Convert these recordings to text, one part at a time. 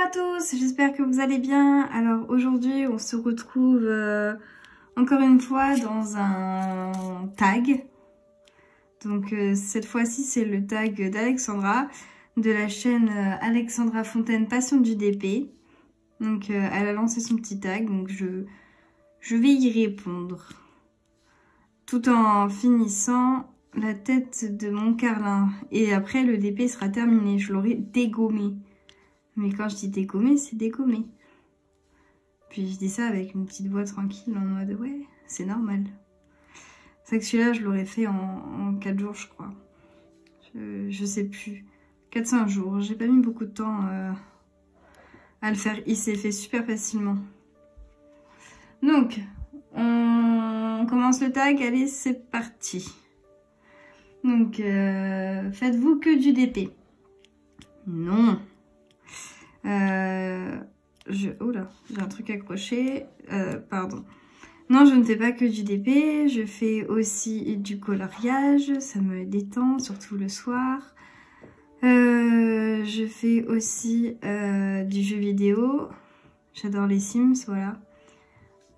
à tous, j'espère que vous allez bien. Alors aujourd'hui on se retrouve encore une fois dans un tag. Donc cette fois-ci c'est le tag d'Alexandra, de la chaîne Alexandra Fontaine Passion du DP. Donc elle a lancé son petit tag, donc je vais y répondre. Tout en finissant la tête de mon carlin. Et après le DP sera terminé, je l'aurai dégommé. Mais quand je dis dégommé, c'est dégommé. Puis je dis ça avec une petite voix tranquille en mode ouais, c'est normal. C'est que celui-là, je l'aurais fait en 4 jours, je crois. Je sais plus. 4-5 jours. J'ai pas mis beaucoup de temps à le faire. Il s'est fait super facilement. Donc, on commence le tag. Allez, c'est parti. Donc, faites-vous que du DP? Non. Oh là, j'ai un truc accroché. Pardon. Non, je ne fais pas que du DP. Je fais aussi du coloriage. Ça me détend, surtout le soir. Je fais aussi du jeu vidéo. J'adore les Sims, voilà.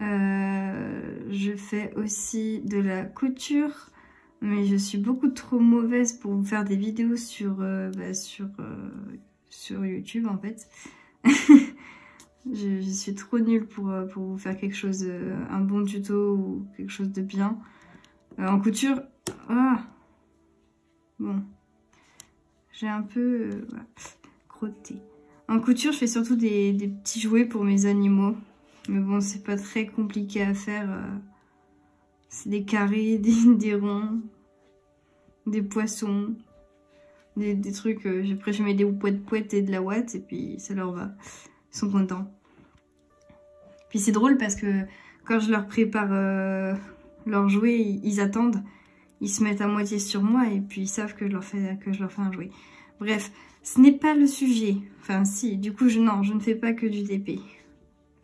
Je fais aussi de la couture. Mais je suis beaucoup trop mauvaise pour vous faire des vidéos sur YouTube en fait. je suis trop nulle pour vous faire quelque chose, un bon tuto ou quelque chose de bien. En couture, bon, j'ai un peu voilà, crotté. En couture, je fais surtout des petits jouets pour mes animaux. Mais bon, c'est pas très compliqué à faire. C'est des carrés, des ronds, des poissons. Des trucs, après je mets des pouettes et de la ouate et puis ça leur va. Ils sont contents. Puis c'est drôle parce que quand je leur prépare leur jouet, ils attendent. Ils se mettent à moitié sur moi et puis ils savent que je leur fais un jouet. Bref, ce n'est pas le sujet. Enfin si, du coup je ne fais pas que du DP.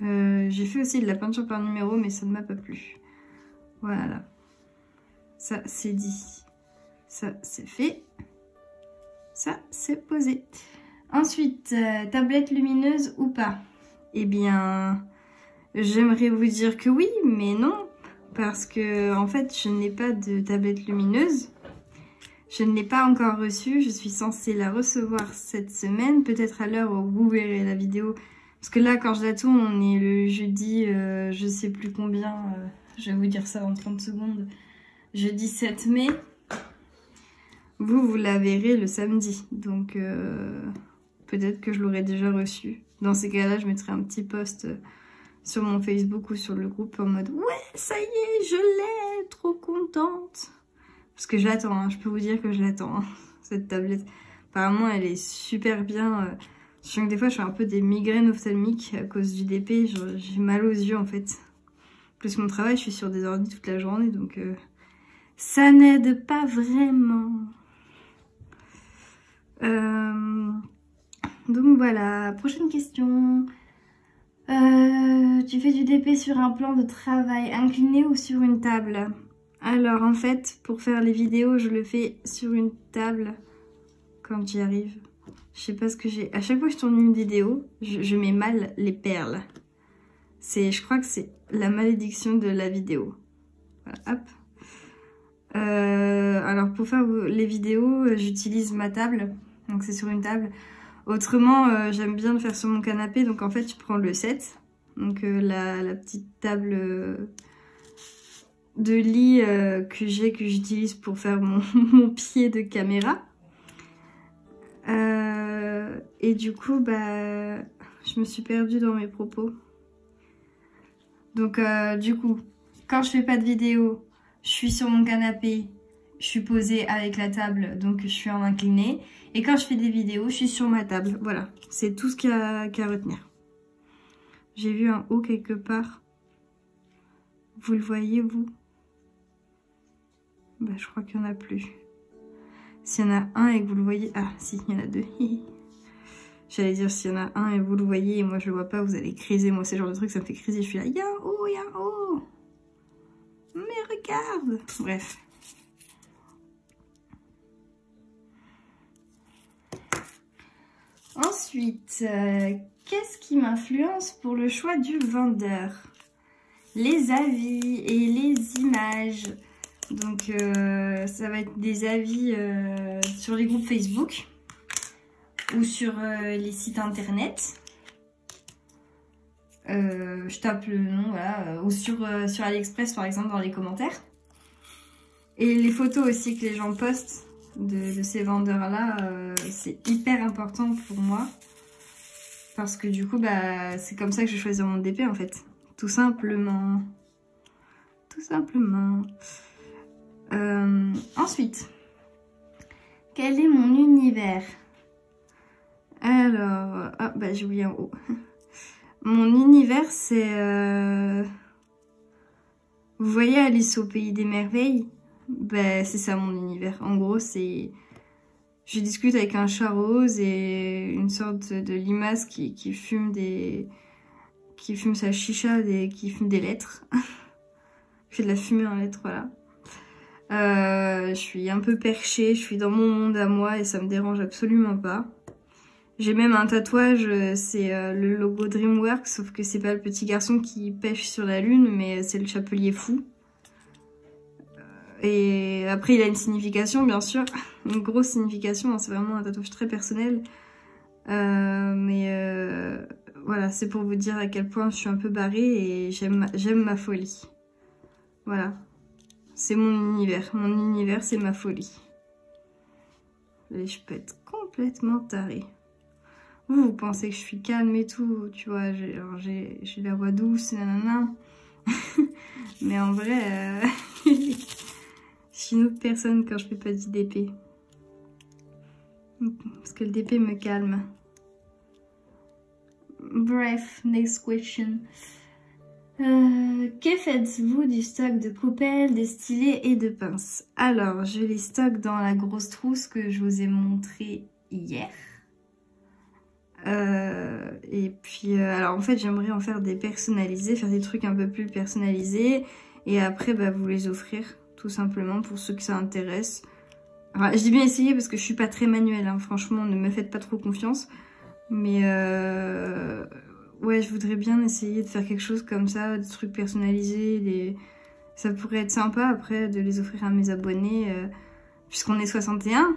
J'ai fait aussi de la peinture par numéro mais ça ne m'a pas plu. Voilà. Ça c'est dit. Ça c'est fait. Ça, c'est posé. Ensuite, tablette lumineuse ou pas? Eh bien, j'aimerais vous dire que oui, mais non. Parce que, en fait, je n'ai pas de tablette lumineuse. Je ne l'ai pas encore reçue. Je suis censée la recevoir cette semaine. Peut-être à l'heure où vous verrez la vidéo. Parce que là, quand je la tourne, on est le jeudi, je sais plus combien. Je vais vous dire ça en 30 secondes. Jeudi 7 mai. Vous la verrez le samedi, donc peut-être que je l'aurai déjà reçu. Dans ces cas-là, je mettrai un petit post sur mon Facebook ou sur le groupe en mode « Ouais, ça y est, je l'ai, trop contente !» Parce que je l'attends, hein, je peux vous dire que je l'attends, hein, cette tablette. Apparemment, elle est super bien. Je sens que des fois, je fais un peu des migraines ophtalmiques à cause du DP. J'ai mal aux yeux, en fait. Plus mon travail, je suis sur des ordi toute la journée, donc ça n'aide pas vraiment. Donc voilà, prochaine question. Tu fais du DP sur un plan de travail incliné ou sur une table? Alors en fait, pour faire les vidéos, je le fais sur une table quand j'y arrive. Je sais pas ce que j'ai. À chaque fois que je tourne une vidéo, je mets mal les perles. Je crois que c'est la malédiction de la vidéo. Voilà, hop. Alors pour faire les vidéos, j'utilise ma table. Donc c'est sur une table. Autrement, j'aime bien le faire sur mon canapé. Donc en fait, je prends le set. Donc la petite table de lit que j'utilise pour faire mon pied de caméra. Et du coup, je me suis perdue dans mes propos. Donc du coup, quand je fais pas de vidéo, je suis sur mon canapé. Je suis posée avec la table, donc je suis en incliné. Et quand je fais des vidéos, je suis sur ma table. Voilà, c'est tout ce qu'il y a qu'à retenir. J'ai vu un haut quelque part. Vous le voyez, vous? Je crois qu'il n'y en a plus. S'il y en a un et que vous le voyez... Ah, si, il y en a deux. J'allais dire, s'il y en a un et vous le voyez et moi je le vois pas, vous allez criser. Moi, c'est le genre de truc, ça me fait criser. Je suis là, il y a un haut, il y a un haut. Mais regarde. Bref. Ensuite, qu'est-ce qui m'influence pour le choix du vendeur? Les avis et les images. Donc ça va être des avis sur les groupes Facebook ou sur les sites internet. Je tape le nom, voilà, ou sur AliExpress par exemple dans les commentaires. Et les photos aussi que les gens postent de ces vendeurs-là, c'est hyper important pour moi. Parce que du coup, bah, c'est comme ça que je vais choisir mon DP en fait. Tout simplement. Tout simplement. Ensuite, quel est mon univers? Alors, ah bah j'ai oublié un haut. Mon univers c'est... Vous voyez Alice au pays des merveilles? Bah c'est ça mon univers. En gros c'est... Je discute avec un chat rose et une sorte de limace qui fume des... qui fume sa chicha, qui fume des lettres. Je fais de la fumée en lettres, voilà. Je suis un peu perchée, je suis dans mon monde à moi et ça me dérange absolument pas. J'ai même un tatouage, c'est le logo DreamWorks, sauf que c'est pas le petit garçon qui pêche sur la lune, mais c'est le chapelier fou. Et après il a une signification bien sûr, une grosse signification, hein, c'est vraiment un tatouage très personnel. Voilà, c'est pour vous dire à quel point je suis un peu barrée et j'aime ma folie. Voilà, c'est mon univers c'est ma folie. Et je peux être complètement tarée. Vous pensez que je suis calme et tout, tu vois, j'ai la voix douce, nanana. Mais en vrai, je suis une autre personne quand je fais pas du DP. Parce que le DP me calme. Bref, next question. Que faites-vous du stock de coupelles, de stylets et de pinces? Alors, je les stocke dans la grosse trousse que je vous ai montré hier. Et puis, alors en fait, j'aimerais en faire des personnalisés, faire des trucs un peu plus personnalisés. Et après, bah, vous les offrir, tout simplement, pour ceux que ça intéresse. Enfin, je dis bien essayer parce que je suis pas très manuelle, hein. Franchement, ne me faites pas trop confiance. Mais ouais, je voudrais bien essayer de faire quelque chose comme ça, des trucs personnalisés. Ça pourrait être sympa après de les offrir à mes abonnés, puisqu'on est 61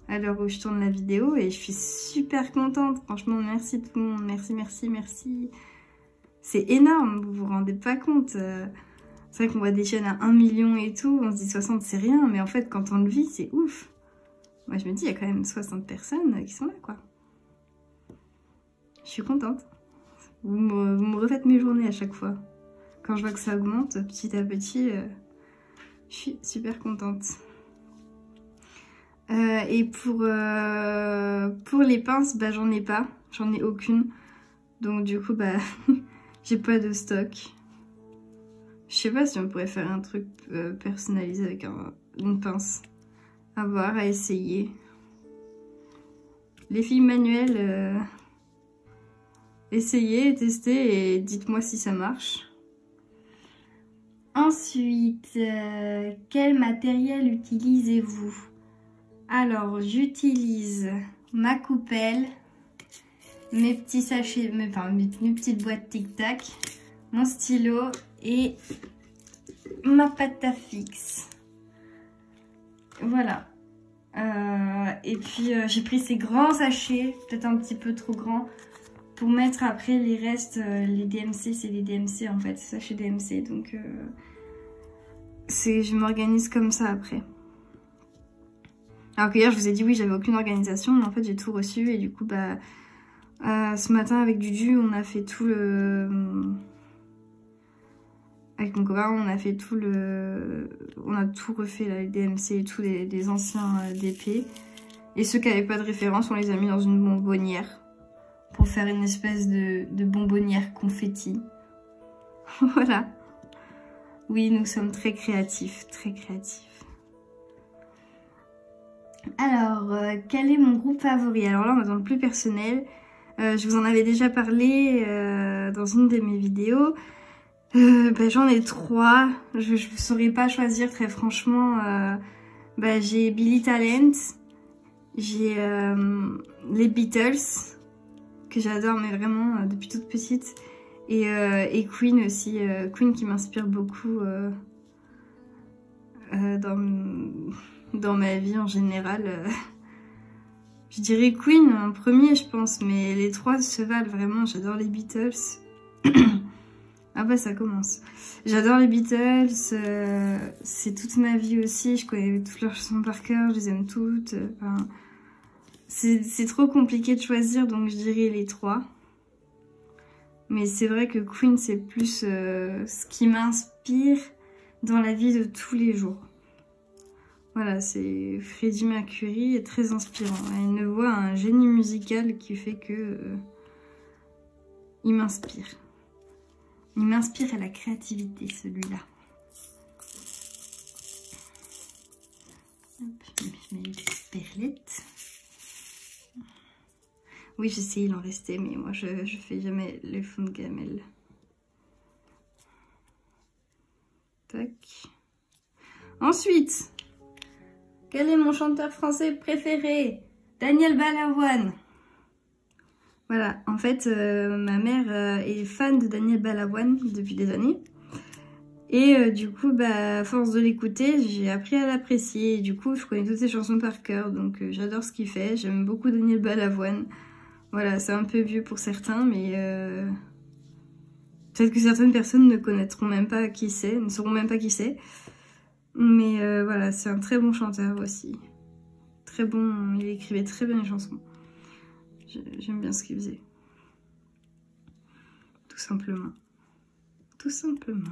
à l'heure où je tourne la vidéo et je suis super contente. Franchement, merci tout le monde, merci, merci, merci. C'est énorme, vous vous rendez pas compte. C'est vrai qu'on voit des chaînes à 1 million et tout, on se dit 60 c'est rien, mais en fait quand on le vit c'est ouf. Moi je me dis il y a quand même 60 personnes qui sont là quoi. Je suis contente. Vous me refaites mes journées à chaque fois. Quand je vois que ça augmente petit à petit, je suis super contente. Et pour les pinces, bah j'en ai pas, j'en ai aucune. Donc du coup bah j'ai pas de stock. Je sais pas si on pourrait faire un truc personnalisé avec une pince. À voir, à essayer. Les filles manuelles, essayez, testez et dites-moi si ça marche. Ensuite, quel matériel utilisez-vous? Alors, j'utilise ma coupelle, mes petits sachets, mes petites boîtes Tic Tac, mon stylo et ma pâte à fixe. Voilà. Et puis, j'ai pris ces grands sachets, peut-être un petit peu trop grands, pour mettre après les restes, les DMC, c'est les DMC en fait, sachets DMC. Donc, je m'organise comme ça après. Alors que hier je vous ai dit oui j'avais aucune organisation, mais en fait j'ai tout reçu et du coup bah ce matin avec Dudu on a fait tout le... Avec mon copain on a fait tout le... On a tout refait là, les DMC et tous les anciens DP. Et ceux qui n'avaient pas de référence on les a mis dans une bonbonnière pour faire une espèce de bonbonnière confetti. Voilà. Oui nous sommes très créatifs, très créatifs. Alors, quel est mon groupe favori? Alors là, on va dans le plus personnel. Je vous en avais déjà parlé dans une de mes vidéos. J'en ai 3. Je ne saurais pas choisir très franchement. J'ai Billy Talent. J'ai les Beatles, que j'adore, mais vraiment depuis toute petite. Et Queen aussi, Queen qui m'inspire beaucoup dans ma vie en général. Je dirais Queen en premier, je pense, mais les trois se valent vraiment. J'adore les Beatles. Ah bah ça commence. J'adore les Beatles, c'est toute ma vie aussi. Je connais toutes leurs chansons par cœur, je les aime toutes. Enfin, c'est trop compliqué de choisir, donc je dirais les trois. Mais c'est vrai que Queen, c'est plus ce qui m'inspire dans la vie de tous les jours. Voilà, c'est Freddie Mercury, est très inspirant. Il a une voix, un génie musical qui fait que il m'inspire. Il m'inspire à la créativité, celui-là. Je mets une petite perlette. Oui, je sais, il en restait, mais moi, je fais jamais les fonds de gamelle. Tac. Ensuite, quel est mon chanteur français préféré? Daniel Balavoine. Voilà, en fait, ma mère est fan de Daniel Balavoine depuis des années. Et du coup, bah, à force de l'écouter, j'ai appris à l'apprécier. Du coup, je connais toutes ses chansons par cœur, donc j'adore ce qu'il fait. J'aime beaucoup Daniel Balavoine. Voilà, c'est un peu vieux pour certains, mais peut-être que certaines personnes ne connaîtront même pas qui c'est, ne sauront même pas qui c'est. Mais voilà, c'est un très bon chanteur aussi. Très bon, il écrivait très bien les chansons. J'aime bien ce qu'il faisait. Tout simplement. Tout simplement.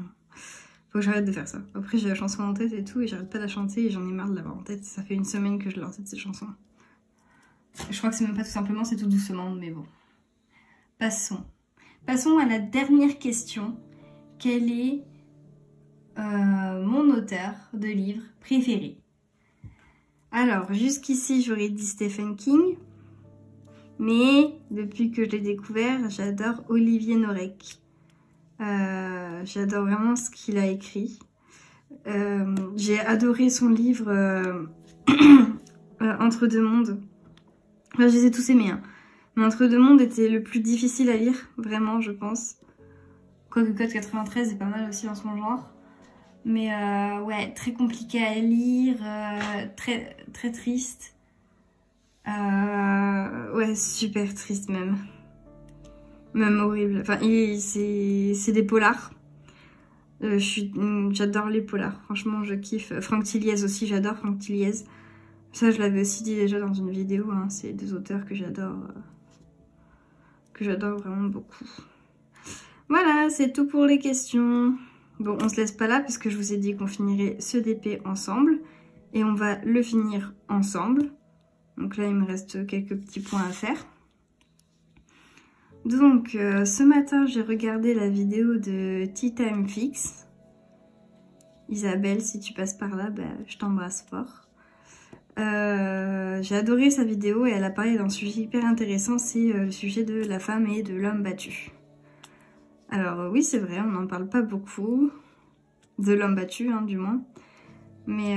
Faut que j'arrête de faire ça. Après, j'ai la chanson en tête et tout, et j'arrête pas de la chanter, et j'en ai marre de l'avoir en tête. Ça fait une semaine que je l'ai en tête, cette chanson. Je crois que c'est même pas tout simplement, c'est tout doucement, mais bon. Passons. Passons à la dernière question. Quel est mon auteur de livre préféré? Alors, jusqu'ici, j'aurais dit Stephen King. Mais depuis que je l'ai découvert, j'adore Olivier Norek. J'adore vraiment ce qu'il a écrit. J'ai adoré son livre Entre deux mondes. Enfin, je les ai tous aimés, hein. Mais Entre deux mondes était le plus difficile à lire, vraiment, je pense. Quoique Code 93 est pas mal aussi dans son genre. Mais ouais, très compliqué à lire, très, très triste. Ouais, super triste même. Même horrible. Enfin, c'est des polars. J'adore les polars. Franchement, je kiffe. Franck Tilliez aussi, j'adore Franck Tilliez. Ça, je l'avais aussi dit déjà dans une vidéo. Hein. C'est des auteurs que j'adore vraiment beaucoup. Voilà, c'est tout pour les questions. Bon, on se laisse pas là parce que je vous ai dit qu'on finirait ce DP ensemble. Et on va le finir ensemble. Donc là, il me reste quelques petits points à faire. Donc, ce matin, j'ai regardé la vidéo de Tea Time Fix. Isabelle, si tu passes par là, bah, je t'embrasse fort. J'ai adoré sa vidéo et elle a parlé d'un sujet hyper intéressant, c'est le sujet de la femme et de l'homme battu. Alors oui, c'est vrai, on n'en parle pas beaucoup, de l'homme battu, hein, du moins. Mais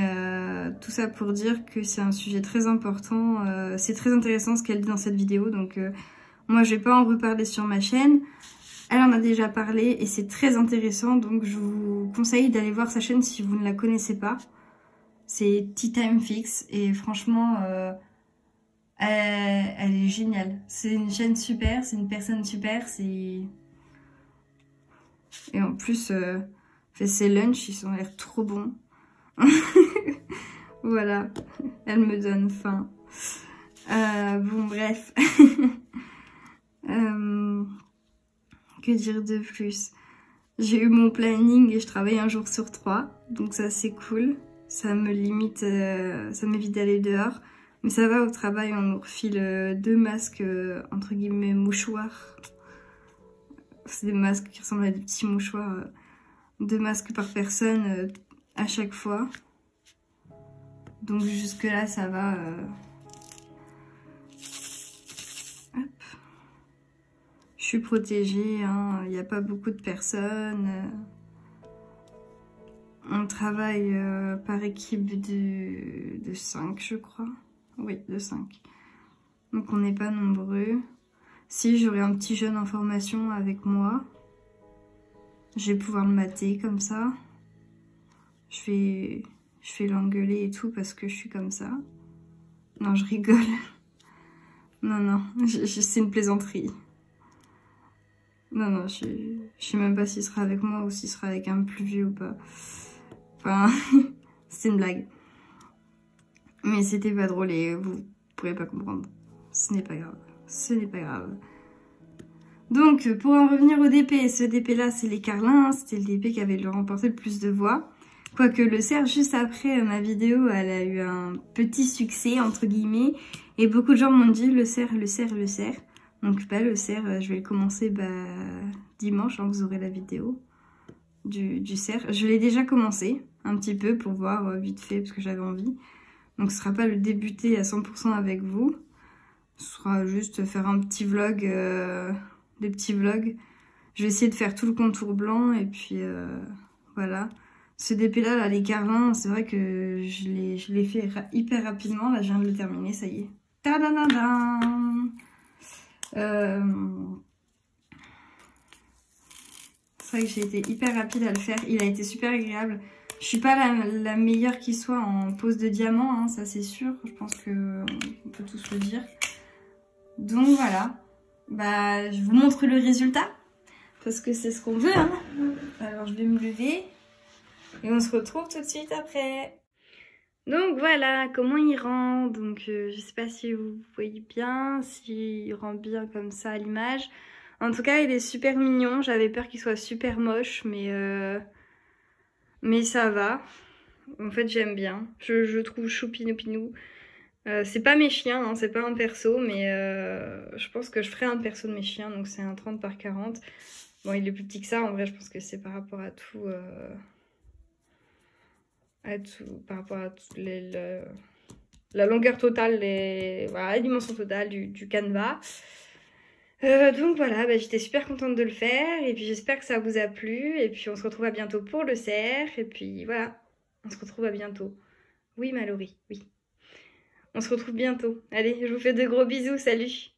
tout ça pour dire que c'est un sujet très important, c'est très intéressant ce qu'elle dit dans cette vidéo, donc moi je vais pas en reparler sur ma chaîne. Elle en a déjà parlé et c'est très intéressant, donc je vous conseille d'aller voir sa chaîne si vous ne la connaissez pas. C'est Tea Time Fix et franchement, elle est géniale. C'est une chaîne super, c'est une personne super, c'est... Et en plus, fait ses lunchs, ils ont l'air trop bons. Voilà, elle me donne faim. Bon, bref. Que dire de plus? J'ai eu mon planning et je travaille un jour sur 3, donc ça c'est cool. Ça me limite, ça m'évite d'aller dehors. Mais ça va, au travail, on nous refile 2 masques, entre guillemets, mouchoirs. C'est des masques qui ressemblent à des petits mouchoirs. 2 masques par personne à chaque fois. Donc jusque là, ça va. Hop. Je suis protégée, hein. Il n'y a pas beaucoup de personnes. On travaille par équipe de 5, je crois. Oui, de 5. Donc on n'est pas nombreux. Si j'aurai un petit jeune en formation avec moi, je vais pouvoir le mater comme ça. Je vais l'engueuler et tout parce que je suis comme ça. Non, je rigole. Non, non, c'est une plaisanterie. Non, non, je sais même pas s'il sera avec moi ou s'il sera avec un plus vieux ou pas. Enfin, c'est une blague. Mais c'était pas drôle et vous pourrez pas comprendre. Ce n'est pas grave. Ce n'est pas grave. Donc, pour en revenir au DP, ce DP-là, c'est les Carlins. C'était le DP qui avait remporté le plus de voix. Quoique le cerf, juste après ma vidéo, elle a eu un petit succès, entre guillemets. Et beaucoup de gens m'ont dit le cerf, le cerf, le cerf. Donc bah, le cerf, je vais le commencer dimanche, quand vous aurez la vidéo du cerf. Je l'ai déjà commencé un petit peu pour voir vite fait, parce que j'avais envie. Donc ce sera pas le débuter à 100% avec vous. Ce sera juste faire un petit vlog, des petits vlogs. Je vais essayer de faire tout le contour blanc et puis voilà. Ce DP là, les Carlins, c'est vrai que je l'ai fait hyper rapidement. Là, je viens de le terminer, ça y est. Tadadadam. C'est vrai que j'ai été hyper rapide à le faire. Il a été super agréable. Je suis pas la meilleure qui soit en pose de diamant, hein, ça c'est sûr. Je pense qu'on peut tous le dire. Donc voilà. Bah, je vous montre le résultat. Parce que c'est ce qu'on veut. Hein. Alors je vais me lever. Et on se retrouve tout de suite après. Donc voilà comment il rend. Donc je sais pas si vous voyez bien, s'il rend bien comme ça à l'image. En tout cas il est super mignon. J'avais peur qu'il soit super moche, mais ça va. En fait j'aime bien. Je trouve chou pinou pinou. C'est pas mes chiens, hein, c'est pas un perso, mais je pense que je ferai un perso de mes chiens. Donc c'est un 30 par 40. Bon il est plus petit que ça, en vrai je pense que c'est par rapport à tout... par rapport à la longueur totale, voilà, la dimension totale du canevas. Donc voilà, bah, j'étais super contente de le faire et puis j'espère que ça vous a plu et puis on se retrouve à bientôt pour le cerf et puis voilà, on se retrouve à bientôt. Oui Mallory, oui. On se retrouve bientôt. Allez, je vous fais de gros bisous, salut!